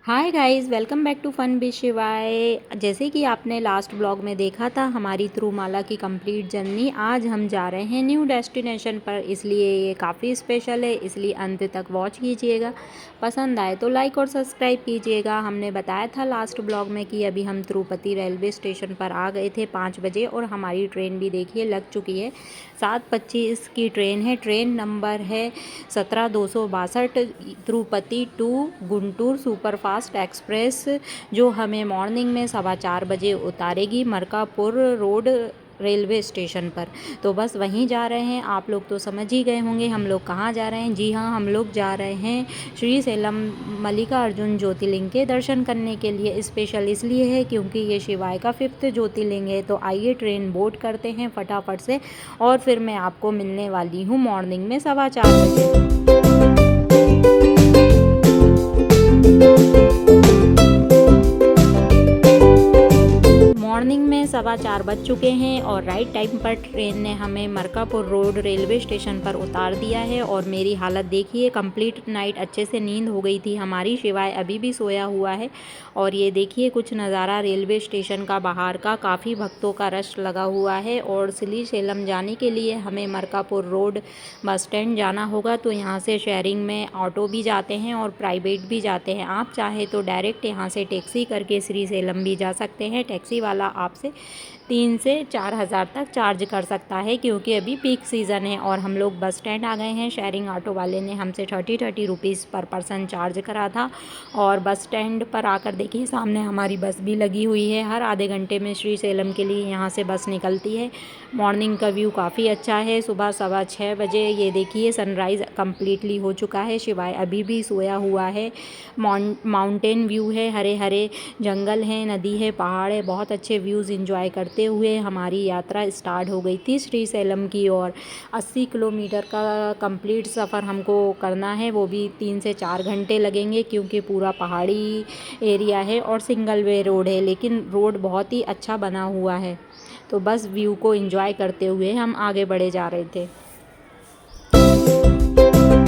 Hi guys, welcome back to fun be Shivay. जैसे कि आपने लास्ट ब्लॉग में देखा था हमारी तिरुमाला की कंप्लीट जर्नी, आज हम जा रहे हैं न्यू डेस्टिनेशन पर। इसलिए ये काफ़ी स्पेशल है, इसलिए अंत तक वॉच कीजिएगा। पसंद आए तो लाइक और सब्सक्राइब कीजिएगा। हमने बताया था लास्ट ब्लॉग में कि अभी हम तिरुपति रेलवे स्टेशन पर आ गए थे 5 बजे, और हमारी ट्रेन भी देखिए लग चुकी है। 7:25 की ट्रेन है। ट्रेन नंबर है 17262, Tirupati to Guntur superfast express, जो हमें मॉर्निंग में 4:15 बजे उतारेगी मरकापुर रोड रेलवे स्टेशन पर। तो बस वहीं जा रहे हैं। आप लोग तो समझ ही गए होंगे हम लोग कहाँ जा रहे हैं। जी हाँ, हम लोग जा रहे हैं श्री सेलम मल्लिकार्जुन ज्योतिर्लिंग के दर्शन करने के लिए। स्पेशल इसलिए है क्योंकि ये शिवाय का 5th ज्योतिर्लिंग है। तो आइए ट्रेन बोर्ड करते हैं फटाफट से, और फिर मैं आपको मिलने वाली हूँ मॉर्निंग में 4:15 बजे। मॉर्निंग में 4:15 बज चुके हैं और राइट टाइम पर ट्रेन ने हमें मरकापुर रोड रेलवे स्टेशन पर उतार दिया है। और मेरी हालत देखिए, कंप्लीट नाइट अच्छे से नींद हो गई थी हमारी। शिवाय अभी भी सोया हुआ है। और ये देखिए कुछ नज़ारा रेलवे स्टेशन का बाहर का, काफ़ी भक्तों का रश लगा हुआ है। और श्री सेलम जाने के लिए हमें मरकापुर रोड बस स्टैंड जाना होगा। तो यहाँ से शेयरिंग में ऑटो भी जाते हैं और प्राइवेट भी जाते हैं। आप चाहे तो डायरेक्ट यहाँ से टैक्सी करके श्री सेलम भी जा सकते हैं। टैक्सी वाला आपसे 3 से 4 हज़ार तक चार्ज कर सकता है, क्योंकि अभी पीक सीज़न है। और हम लोग बस स्टैंड आ गए हैं। शेयरिंग ऑटो वाले ने हमसे 30 रुपीज़ पर पर्सन चार्ज करा था। और बस स्टैंड पर आकर देखिए सामने हमारी बस भी लगी हुई है। हर आधे घंटे में श्री सेलम के लिए यहाँ से बस निकलती है। मॉर्निंग का व्यू काफ़ी अच्छा है। सुबह 6:15 ये देखिए सनराइज़ कम्प्लीटली हो चुका है। शिवाय अभी भी सोया हुआ है। माउंटेन व्यू है, हरे हरे जंगल हैं, नदी है, पहाड़ है। बहुत अच्छे व्यूज़ इंजॉय करते हुए हमारी यात्रा स्टार्ट हो गई थी श्री सेलम की ओर। 80 किलोमीटर का कंप्लीट सफ़र हमको करना है, वो भी 3 से 4 घंटे लगेंगे, क्योंकि पूरा पहाड़ी एरिया है और सिंगल वे रोड है। लेकिन रोड बहुत ही अच्छा बना हुआ है। तो बस व्यू को एंजॉय करते हुए हम आगे बढ़े जा रहे थे।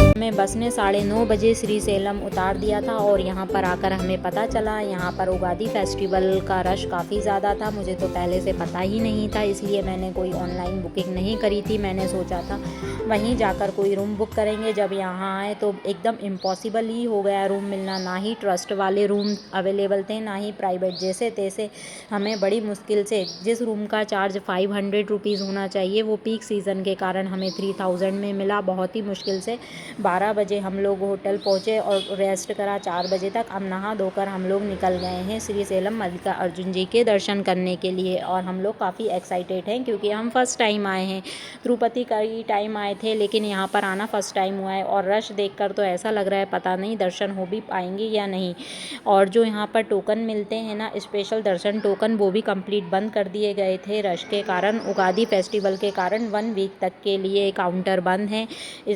हमें बस ने 9:30 बजे श्री सेलम उतार दिया था। और यहाँ पर आकर हमें पता चला यहाँ पर उगादी फेस्टिवल का रश काफ़ी ज़्यादा था। मुझे तो पहले से पता ही नहीं था, इसलिए मैंने कोई ऑनलाइन बुकिंग नहीं करी थी। मैंने सोचा था वहीं जाकर कोई रूम बुक करेंगे। जब यहाँ आए तो एकदम इम्पॉसिबल ही हो गया रूम मिलना। ना ही ट्रस्ट वाले रूम अवेलेबल थे, ना ही प्राइवेट। जैसे तैसे हमें बड़ी मुश्किल से, जिस रूम का चार्ज 500 रुपीज़ होना चाहिए, वो पीक सीज़न के कारण हमें 3000 में मिला। बहुत ही मुश्किल से 12 बजे हम लोग होटल पहुँचे और रेस्ट करा 4 बजे तक। अब नहा धोकर हम लोग निकल गए हैं श्री सेलम मल्लिकार्जुन जी के दर्शन करने के लिए। और हम लोग काफ़ी एक्साइटेड हैं, क्योंकि हम फर्स्ट टाइम आए हैं। तिरुपति का ही टाइम आए थे, लेकिन यहाँ पर आना फर्स्ट टाइम हुआ है। और रश देखकर तो ऐसा लग रहा है पता नहीं दर्शन हो भी पाएंगे या नहीं। और जो यहाँ पर टोकन मिलते हैं ना, स्पेशल दर्शन टोकन, वो भी कंप्लीट बंद कर दिए गए थे रश के कारण। उगादी फेस्टिवल के कारण 1 वीक तक के लिए काउंटर बंद है।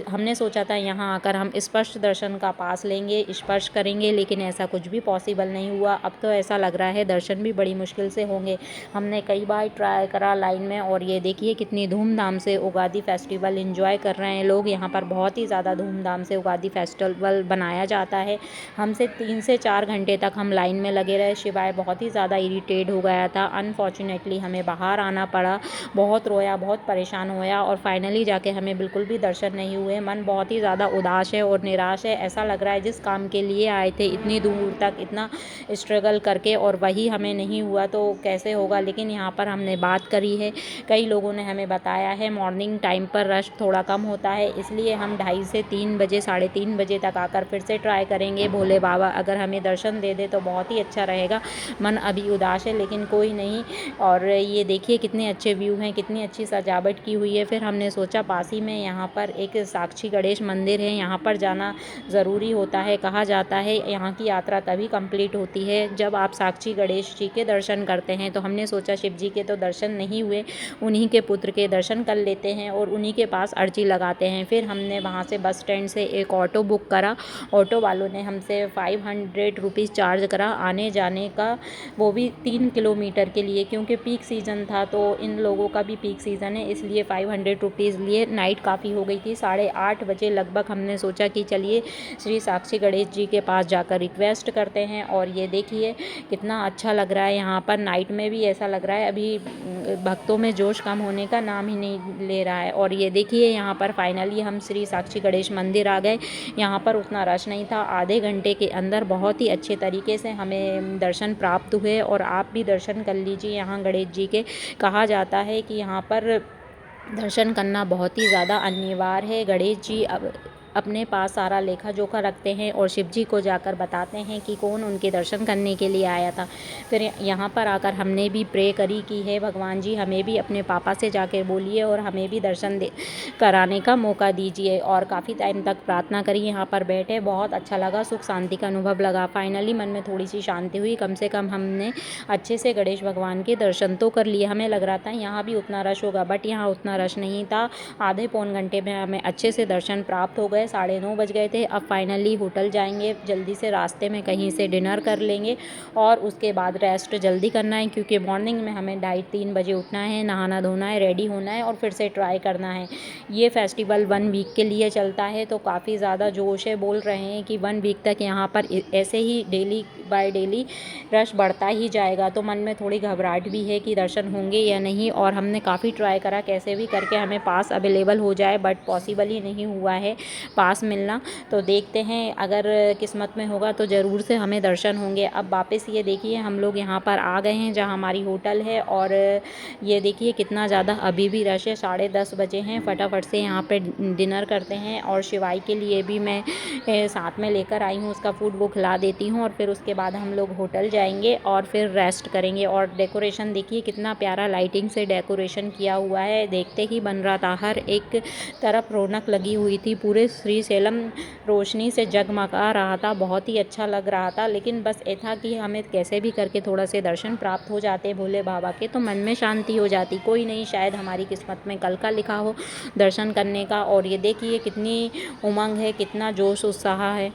हमने सोचा था यहाँ आकर हम स्पर्श दर्शन का पास लेंगे, स्पर्श करेंगे, लेकिन ऐसा कुछ भी पॉसिबल नहीं हुआ। अब तो ऐसा लग रहा है दर्शन भी बड़ी मुश्किल से होंगे। हमने कई बार ट्राई करा लाइन में। और ये देखिए कितनी धूमधाम से उगादी फेस्टिवल एंजॉय कर रहे हैं लोग। यहाँ पर बहुत ही ज़्यादा धूमधाम से उगादी फेस्टिवल बनाया जाता है। हमसे 3 से 4 घंटे तक हम लाइन में लगे रहे। शिवाय बहुत ही ज़्यादा इरिटेट हो गया था। अनफॉर्चुनेटली हमें बाहर आना पड़ा। बहुत रोया, बहुत परेशान होया, और फाइनली जाके हमें बिल्कुल भी दर्शन नहीं हुए। मन बहुत ही ज़्यादा उदास है और निराश है। ऐसा लग रहा है जिस काम के लिए आए थे इतनी दूर तक, इतना स्ट्रगल करके, और वही हमें नहीं हुआ तो कैसे होगा। लेकिन यहाँ पर हमने बात करी है, कई लोगों ने हमें बताया है मॉर्निंग टाइम पर रश थोड़ा कम होता है, इसलिए हम 2:30 से 3 बजे, 3:30 बजे तक आकर फिर से ट्राई करेंगे। भोले बाबा अगर हमें दर्शन दे दे तो बहुत ही अच्छा रहेगा। मन अभी उदास है, लेकिन कोई नहीं। और ये देखिए कितने अच्छे व्यू हैं, कितनी अच्छी सजावट की हुई है। फिर हमने सोचा पास ही में यहाँ पर एक साक्षी गणेश मंदिर है, यहाँ पर जाना ज़रूरी होता है। कहा जाता है यहाँ की यात्रा तभी कंप्लीट होती है जब आप साक्षी गणेश जी के दर्शन करते हैं। तो हमने सोचा शिव जी के तो दर्शन नहीं हुए, उन्हीं के पुत्र के दर्शन कर लेते हैं और उन्हीं के पास अर्जी लगाते हैं। फिर हमने वहाँ से बस स्टैंड से एक ऑटो बुक करा। ऑटो वालों ने हमसे 500 रुपीज़ चार्ज करा आने जाने का, वो भी 3 किलोमीटर के लिए, क्योंकि पीक सीज़न था। तो इन लोगों का भी पीक सीज़न है, इसलिए 500 रुपीज़ लिए। नाइट काफ़ी हो गई थी, 8:30 बजे लगभग हमने सोचा कि चलिए श्री साक्षी गणेश जी के पास जाकर रिक्वेस्ट करते हैं। और ये देखिए कितना अच्छा लग रहा है यहाँ पर। नाइट में भी ऐसा लग रहा है अभी भक्तों में जोश कम होने का नाम ही नहीं ले रहा है। और ये देखिए यहाँ पर फाइनली हम श्री साक्षी गणेश मंदिर आ गए। यहाँ पर उतना रश नहीं था। आधे घंटे के अंदर बहुत ही अच्छे तरीके से हमें दर्शन प्राप्त हुए। और आप भी दर्शन कर लीजिए। यहाँ गणेश जी के कहा जाता है कि यहाँ पर दर्शन करना बहुत ही ज़्यादा अनिवार्य है। गणेश जी अब अपने पास सारा लेखा जोखा रखते हैं और शिव जी को जाकर बताते हैं कि कौन उनके दर्शन करने के लिए आया था। फिर यहाँ पर आकर हमने भी प्रे करी कि हे भगवान जी, हमें भी अपने पापा से जाकर बोलिए और हमें भी दर्शन दे कराने का मौका दीजिए। और काफ़ी टाइम तक प्रार्थना करी, यहाँ पर बैठे, बहुत अच्छा लगा, सुख शांति का अनुभव लगा। फाइनली मन में थोड़ी सी शांति हुई। कम से कम हमने अच्छे से गणेश भगवान के दर्शन तो कर लिए। हमें लग रहा था यहाँ भी उतना रश होगा, बट यहाँ उतना रश नहीं था। आधे पौन घंटे में हमें अच्छे से दर्शन प्राप्त हो गए। 9:30 बज गए थे। अब फाइनली होटल जाएंगे, जल्दी से रास्ते में कहीं से डिनर कर लेंगे और उसके बाद रेस्ट जल्दी करना है, क्योंकि मॉर्निंग में हमें 2:30-3 बजे उठना है, नहाना धोना है, रेडी होना है और फिर से ट्राई करना है। ये फेस्टिवल 1 वीक के लिए चलता है, तो काफ़ी ज़्यादा जोश है। बोल रहे हैं कि 1 वीक तक यहाँ पर ऐसे ही डेली बाय डेली रश बढ़ता ही जाएगा। तो मन में थोड़ी घबराहट भी है कि दर्शन होंगे या नहीं। और हमने काफ़ी ट्राई करा कैसे भी करके हमें पास अवेलेबल हो जाए, बट पॉसिबल ही नहीं हुआ है पास मिलना। तो देखते हैं, अगर किस्मत में होगा तो ज़रूर से हमें दर्शन होंगे। अब वापस ये देखिए हम लोग यहाँ पर आ गए हैं जहाँ हमारी होटल है। और ये देखिए कितना ज़्यादा अभी भी रश है। 10:30 बजे हैं। फटाफट से यहाँ पे डिनर करते हैं। और शिवाई के लिए भी मैं साथ में लेकर आई हूँ, उसका फूड वो खिला देती हूँ। और फिर उसके बाद हम लोग होटल जाएंगे और फिर रेस्ट करेंगे। और डेकोरेशन देखिए कितना प्यारा लाइटिंग से डेकोरेशन किया हुआ है, देखते ही बन रहा था। हर एक तरफ रौनक लगी हुई थी, पूरे श्री सेलम रोशनी से जगमगा रहा था, बहुत ही अच्छा लग रहा था। लेकिन बस ये था कि हमें कैसे भी करके थोड़ा से दर्शन प्राप्त हो जाते भोले बाबा के, तो मन में शांति हो जाती। कोई नहीं, शायद हमारी किस्मत में कल का लिखा हो दर्शन करने का। और ये देखिए कितनी उमंग है, कितना जोश उत्साह है।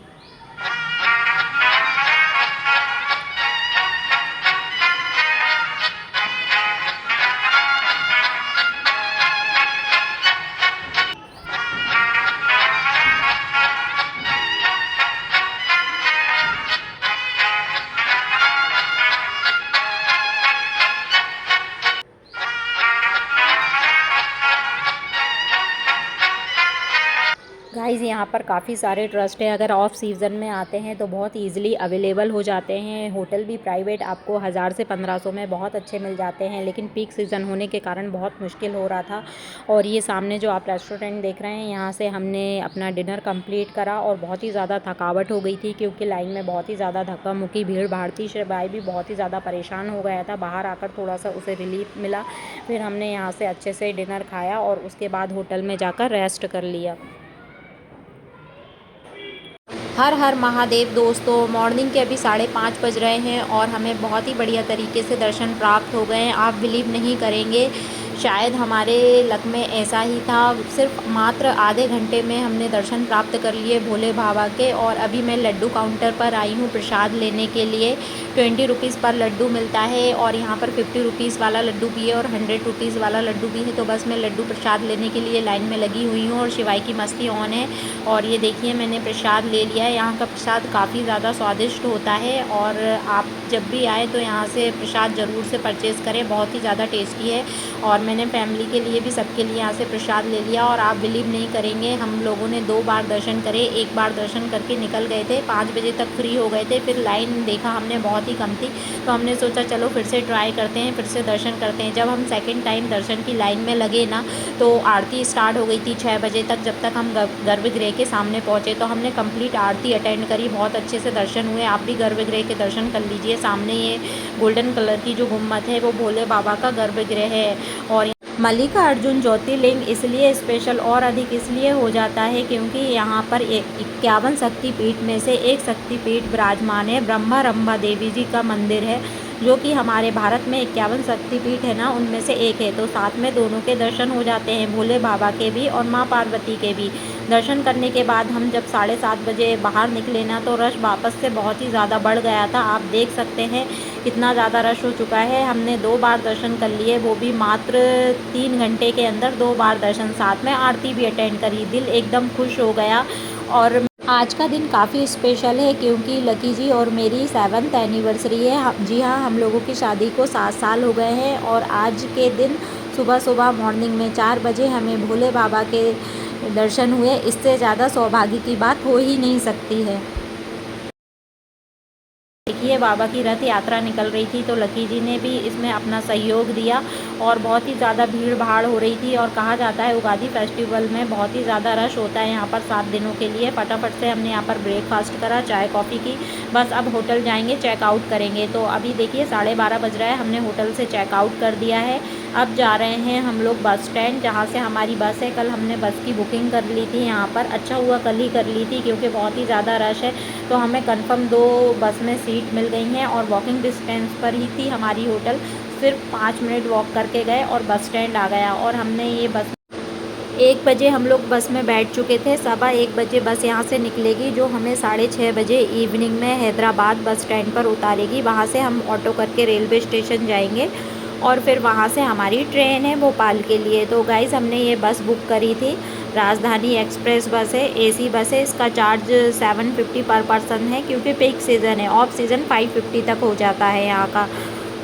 गाइज़ यहाँ पर काफ़ी सारे ट्रस्ट है, अगर ऑफ सीज़न में आते हैं तो बहुत ईजिली अवेलेबल हो जाते हैं। होटल भी प्राइवेट आपको 1000 से 1500 में बहुत अच्छे मिल जाते हैं, लेकिन पीक सीज़न होने के कारण बहुत मुश्किल हो रहा था। और ये सामने जो आप रेस्टोरेंट देख रहे हैं, यहाँ से हमने अपना डिनर कंप्लीट करा और बहुत ही ज़्यादा थकावट हो गई थी, क्योंकि लाइन में बहुत ही ज़्यादा धक्का मुक्की भीड़ भाड़ थी। शिवाई भी बहुत ही ज़्यादा परेशान हो गया था, बाहर आकर थोड़ा सा उसे रिलीफ मिला। फिर हमने यहाँ से अच्छे से डिनर खाया और उसके बाद होटल में जाकर रेस्ट कर लिया। हर हर महादेव दोस्तों, मॉर्निंग के अभी 5:30 बज रहे हैं और हमें बहुत ही बढ़िया तरीके से दर्शन प्राप्त हो गए हैं। आप बिलीव नहीं करेंगे, शायद हमारे लक में ऐसा ही था, सिर्फ मात्र आधे घंटे में हमने दर्शन प्राप्त कर लिए भोले बाबा के। और अभी मैं लड्डू काउंटर पर आई हूँ प्रसाद लेने के लिए। 20 रुपीज़ पर लड्डू मिलता है और यहाँ पर 50 रुपीज़ वाला लड्डू भी है और 100 रुपीज़ वाला लड्डू भी है। तो बस मैं लड्डू प्रसाद लेने के लिए लाइन में लगी हुई हूँ और शिवाई की मस्ती ऑन है। और ये देखिए मैंने प्रसाद ले लिया है। यहाँ का प्रसाद काफ़ी ज़्यादा स्वादिष्ट होता है और आप जब भी आए तो यहाँ से प्रसाद ज़रूर से परचेज़ करें, बहुत ही ज़्यादा टेस्टी है। और मैंने फैमिली के लिए भी, सबके लिए यहाँ से प्रसाद ले लिया। और आप बिलीव नहीं करेंगे, हम लोगों ने 2 बार दर्शन करे, एक बार दर्शन करके निकल गए थे, 5 बजे तक फ्री हो गए थे। फिर लाइन देखा हमने बहुत ही कम थी, तो हमने सोचा चलो फिर से ट्राई करते हैं, फिर से दर्शन करते हैं। जब हम सेकेंड टाइम दर्शन की लाइन में लगे ना, तो आरती स्टार्ट हो गई थी 6 बजे तक। जब तक हम गर्भगृह के सामने पहुँचे तो हमने कंप्लीट आरती अटेंड करी, बहुत अच्छे से दर्शन हुए। आप भी गर्भगृह के दर्शन कर लीजिए। सामने ये गोल्डन कलर की जो गुम्बद है वो भोले बाबा का गर्भगृह है। और मल्लिकार्जुन ज्योतिर्लिंग इसलिए स्पेशल और अधिक इसलिए हो जाता है क्योंकि यहाँ पर 51 शक्तिपीठ में से एक शक्तिपीठ विराजमान है। ब्रह्मा रंभा देवी जी का मंदिर है, जो कि हमारे भारत में 51 शक्तिपीठ है ना, उनमें से एक है। तो साथ में दोनों के दर्शन हो जाते हैं, भोले बाबा के भी और माँ पार्वती के भी। दर्शन करने के बाद हम जब 7:30 बजे बाहर निकले ना, तो रश वापस से बहुत ही ज़्यादा बढ़ गया था। आप देख सकते हैं कितना ज़्यादा रश हो चुका है। हमने 2 बार दर्शन कर लिए, वो भी मात्र 3 घंटे के अंदर 2 बार दर्शन, साथ में आरती भी अटेंड करी। दिल एकदम खुश हो गया। और आज का दिन काफ़ी स्पेशल है क्योंकि लकी जी और मेरी 7th एनिवर्सरी है। जी हाँ, हम लोगों की शादी को 7 साल हो गए हैं और आज के दिन सुबह सुबह मॉर्निंग में 4 बजे हमें भोले बाबा के दर्शन हुए। इससे ज़्यादा सौभाग्य की बात हो ही नहीं सकती है। देखिए, बाबा की रथ यात्रा निकल रही थी तो लकी जी ने भी इसमें अपना सहयोग दिया और बहुत ही ज़्यादा भीड़ भाड़ हो रही थी। और कहा जाता है उगादी फेस्टिवल में बहुत ही ज़्यादा रश होता है यहाँ पर 7 दिनों के लिए। फटाफट से हमने यहाँ पर ब्रेकफास्ट करा, चाय कॉफ़ी की, बस अब होटल जाएंगे, चेकआउट करेंगे। तो अभी देखिए 12:30 बज रहा है, हमने होटल से चेकआउट कर दिया है। अब जा रहे हैं हम लोग बस स्टैंड, जहाँ से हमारी बस है। कल हमने बस की बुकिंग कर ली थी यहाँ पर, अच्छा हुआ कल ही कर ली थी क्योंकि बहुत ही ज़्यादा रश है। तो हमें कंफर्म 2 बस में सीट मिल गई हैं और वॉकिंग डिस्टेंस पर ही थी हमारी होटल। सिर्फ 5 मिनट वॉक करके गए और बस स्टैंड आ गया। और हमने ये बस 1 बजे हम लोग बस में बैठ चुके थे। 1:15 बजे बस यहाँ से निकलेगी जो हमें 6:30 बजे इवनिंग में हैदराबाद बस स्टैंड पर उतारेगी। वहाँ से हम ऑटो करके रेलवे स्टेशन जाएंगे और फिर वहाँ से हमारी ट्रेन है भोपाल के लिए। तो गाइज़, हमने ये बस बुक करी थी, राजधानी एक्सप्रेस बस है, एसी बस है। इसका चार्ज 750 पर पर्सन है क्योंकि पीक सीज़न है। ऑफ सीज़न 550 तक हो जाता है यहाँ का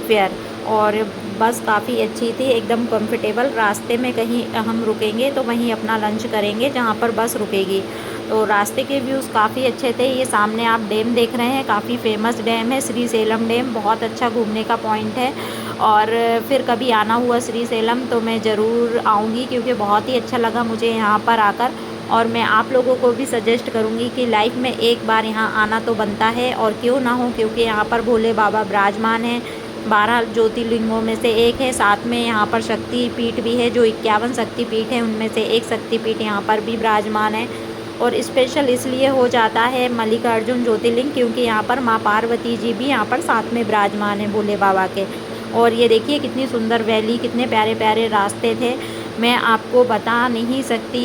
फेयर। और बस काफ़ी अच्छी थी, एकदम कंफर्टेबल। रास्ते में कहीं हम रुकेंगे तो वहीं अपना लंच करेंगे जहाँ पर बस रुकेगी। तो रास्ते के व्यूज़ काफ़ी अच्छे थे। ये सामने आप डैम देख रहे हैं, काफ़ी फेमस डैम है श्री सेलम डैम, बहुत अच्छा घूमने का पॉइंट है। और फिर कभी आना हुआ श्री सेलम तो मैं ज़रूर आऊँगी क्योंकि बहुत ही अच्छा लगा मुझे यहाँ पर आकर। और मैं आप लोगों को भी सजेस्ट करूँगी कि लाइफ में एक बार यहाँ आना तो बनता है, और क्यों ना हो, क्योंकि यहाँ पर भोले बाबा विराजमान हैं। 12 ज्योतिर्लिंगों में से एक है। साथ में यहाँ पर शक्ति पीठ भी है, जो 51 शक्ति पीठ है उनमें से एक शक्ति पीठ यहाँ पर भी विराजमान है। और स्पेशल इसलिए हो जाता है मल्लिकार्जुन ज्योतिर्लिंग क्योंकि यहाँ पर माँ पार्वती जी भी यहाँ पर साथ में विराजमान है भोले बाबा के। और ये देखिए कितनी सुंदर वैली, कितने प्यारे प्यारे रास्ते थे, मैं आपको बता नहीं सकती।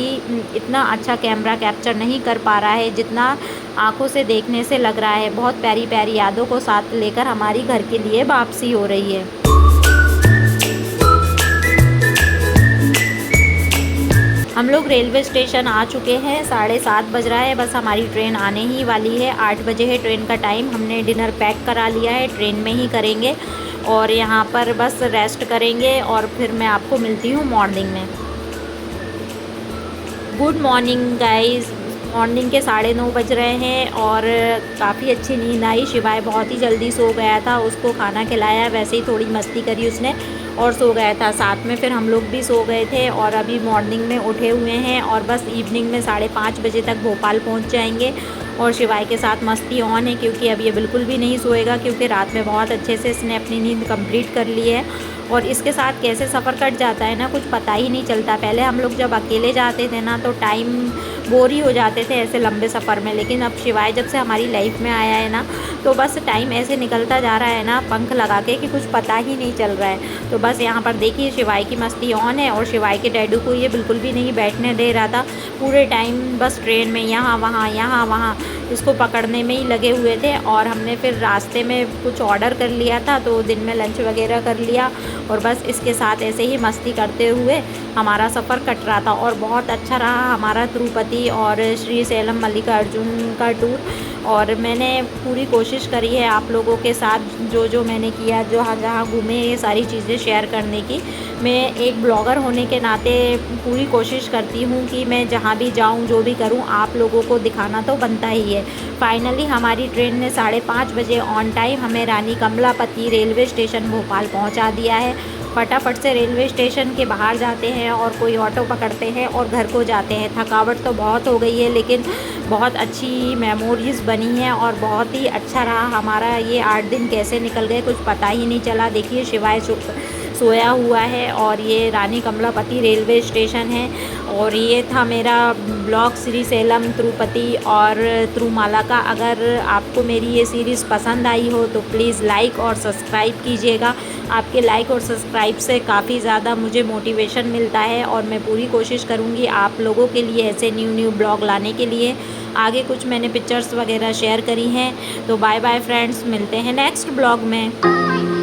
इतना अच्छा कैमरा कैप्चर नहीं कर पा रहा है जितना आंखों से देखने से लग रहा है। बहुत प्यारी प्यारी यादों को साथ लेकर हमारी घर के लिए वापसी हो रही है। हम लोग रेलवे स्टेशन आ चुके हैं, 7:30 बज रहा है, बस हमारी ट्रेन आने ही वाली है। 8 बजे है ट्रेन का टाइम। हमने डिनर पैक करा लिया है, ट्रेन में ही करेंगे और यहाँ पर बस रेस्ट करेंगे और फिर मैं आपको मिलती हूँ मॉर्निंग में। गुड मॉर्निंग गाइस, मॉर्निंग के 9:30 बज रहे हैं और काफ़ी अच्छी नींद आई। शिवाय बहुत ही जल्दी सो गया था, उसको खाना खिलाया, वैसे ही थोड़ी मस्ती करी उसने और सो गया था। साथ में फिर हम लोग भी सो गए थे और अभी मॉर्निंग में उठे हुए हैं और बस इवनिंग में 5:30 बजे तक भोपाल पहुंच जाएंगे। और शिवाय के साथ मस्ती ऑन है क्योंकि अब ये बिल्कुल भी नहीं सोएगा क्योंकि रात में बहुत अच्छे से इसने अपनी नींद कंप्लीट कर ली है। और इसके साथ कैसे सफ़र कट जाता है ना, कुछ पता ही नहीं चलता। पहले हम लोग जब अकेले जाते थे ना तो टाइम बोर ही हो जाते थे ऐसे लंबे सफ़र में, लेकिन अब शिवाय जब से हमारी लाइफ में आया है ना तो बस टाइम ऐसे निकलता जा रहा है ना पंख लगा के कि कुछ पता ही नहीं चल रहा है। तो बस यहाँ पर देखिए शिवाय की मस्ती ऑन है और शिवाय के डैडू को ये बिल्कुल भी नहीं बैठने दे रहा था। पूरे टाइम बस ट्रेन में यहाँ वहाँ इसको पकड़ने में ही लगे हुए थे। और हमने फिर रास्ते में कुछ ऑर्डर कर लिया था तो दिन में लंच वगैरह कर लिया और बस इसके साथ ऐसे ही मस्ती करते हुए हमारा सफ़र कट रहा था। और बहुत अच्छा रहा हमारा तिरुपति और श्री सेलम मल्लिकार्जुन का टूर। और मैंने पूरी कोशिश करी है आप लोगों के साथ जो मैंने किया, जहाँ घूमे, ये सारी चीज़ें शेयर करने की। मैं एक ब्लॉगर होने के नाते पूरी कोशिश करती हूँ कि मैं जहाँ भी जाऊँ, जो भी करूँ, आप लोगों को दिखाना तो बनता ही है। फाइनली हमारी ट्रेन ने 5:30 बजे ऑन टाइम हमें रानी कमलापति रेलवे स्टेशन भोपाल पहुँचा दिया है। फटाफट से रेलवे स्टेशन के बाहर जाते हैं और कोई ऑटो पकड़ते हैं और घर को जाते हैं। थकावट तो बहुत हो गई है लेकिन बहुत अच्छी मेमोरीज़ बनी है और बहुत ही अच्छा रहा हमारा ये 8 दिन कैसे निकल गए कुछ पता ही नहीं चला। देखिए शिवाय सोया हुआ है और ये रानी कमलापति रेलवे स्टेशन है और ये था मेरा ब्लॉग श्रीशैलम, तिरुपति और तिरुमाला का। अगर आपको मेरी ये सीरीज़ पसंद आई हो तो प्लीज़ लाइक और सब्सक्राइब कीजिएगा। आपके लाइक और सब्सक्राइब से काफ़ी ज़्यादा मुझे मोटिवेशन मिलता है और मैं पूरी कोशिश करूँगी आप लोगों के लिए ऐसे न्यू ब्लॉग लाने के लिए। आगे कुछ मैंने पिक्चर्स वगैरह शेयर करी हैं। तो बाय बाय फ्रेंड्स, मिलते हैं नेक्स्ट ब्लॉग में।